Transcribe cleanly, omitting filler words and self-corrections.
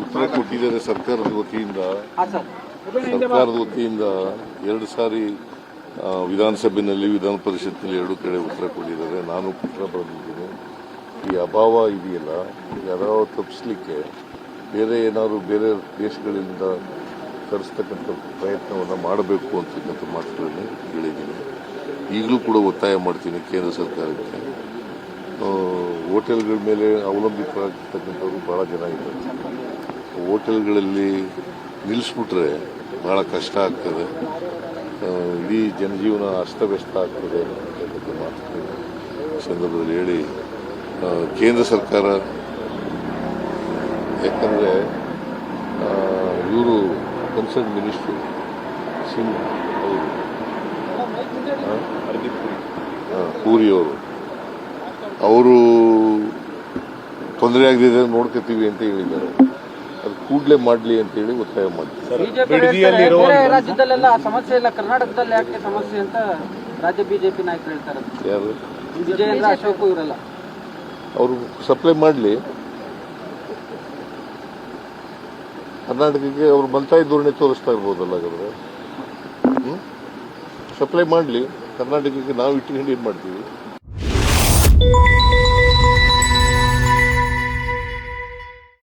ಉತ್ತರ ಕೊಟ್ಟಿದ್ದಾರೆ ಸರ್ಕಾರದ ವತಿಯಿಂದ. ಸರ್ಕಾರದ ವತಿಯಿಂದ 2 ಸಾರಿ ವಿಧಾನಸಭೆಯಲ್ಲಿ ವಿಧಾನ ಪರಿಷತ್ನಲ್ಲಿ 2 ಕಡೆ ಉತ್ತರ ಕೊಟ್ಟಿದ್ದಾರೆ. ನಾನು ಪತ್ರ ಬರೆದಿದ್ದೀನಿ. ಈ ಅಭಾವ ಇದೆಯಲ್ಲ, ಈ ಅಭಾವ ತಪ್ಪಿಸಲಿಕ್ಕೆ ಬೇರೆ ಏನಾದ್ರು ಬೇರೆ ದೇಶಗಳಿಂದ ತರಿಸ್ತಕ್ಕಂಥ ಪ್ರಯತ್ನವನ್ನು ಮಾಡಬೇಕು ಅಂತಕ್ಕಂಥ ಮಾತುಗಳನ್ನು ಹೇಳಿದ್ದೀನಿ. ಈಗಲೂ ಕೂಡ ಒತ್ತಾಯ ಮಾಡ್ತೀನಿ ಕೇಂದ್ರ ಸರ್ಕಾರಕ್ಕೆ. ಹೋಟೆಲ್ಗಳ ಮೇಲೆ ಅವಲಂಬಿತರಾಗಿರ್ತಕ್ಕಂಥವ್ರು ಭಾಳ ಜನ ಇದ್ದಾರೆ. ಹೋಟೆಲ್ಗಳಲ್ಲಿ ನಿಲ್ಲಿಸ್ಬಿಟ್ರೆ ಭಾಳ ಕಷ್ಟ ಆಗ್ತದೆ, ಇಡೀ ಜನಜೀವನ ಅಸ್ತವ್ಯಸ್ತ ಆಗ್ತದೆ ಅಂತಕ್ಕಂಥ ಮಾತುಗಳನ್ನು ಸಂದರ್ಭದಲ್ಲಿ ಹೇಳಿ ಕೇಂದ್ರ ಸರ್ಕಾರ, ಯಾಕಂದರೆ ಇವರು ಕನ್ಸರ್ನ್ ಮಿನಿಸ್ಟ್ರು ಸಿಂಗ್ ಪೂರಿಯವರು, ಅವರು ತೊಂದರೆ ಆಗದಿದೆ ನೋಡ್ಕೋತೀವಿ ಅಂತ ಹೇಳಿದ್ದಾರೆ. ಅದು ಕೂಡಲೇ ಮಾಡಲಿ ಅಂತೇಳಿ ಒತ್ತಾಯ ಮಾಡ್ತೀವಿ. ರಾಜ್ಯದಲ್ಲೆಲ್ಲ ಸಮಸ್ಯೆ ಇಲ್ಲ, ಕರ್ನಾಟಕದಲ್ಲಿ ಯಾಕೆ ಸಮಸ್ಯೆ ಅಂತ ರಾಜ್ಯ ಬಿಜೆಪಿ ನಾಯಕರು ಹೇಳ್ತಾರೆ. ಯಾರು? ವಿಜಯೇಂದ್ರ ಅಶೋಕ್ ಇವರೆಲ್ಲ. ಅವರು ಸಪ್ಲೈ ಮಾಡಲಿ, ಕರ್ನಾಟಕಕ್ಕೆ ಅವರು ಮಲ್ತಾಯಿ ಧೋರಣೆ ತೋರಿಸ್ತಾ ಇರ್ಬೋದಲ್ಲ. ಹಾಗಾದ್ರೆ ಸಪ್ಲೈ ಮಾಡಲಿ, ಕರ್ನಾಟಕಕ್ಕೆ ನಾವು ಇಟ್ಕೊಂಡು ಏನು ಮಾಡ್ತೀವಿ?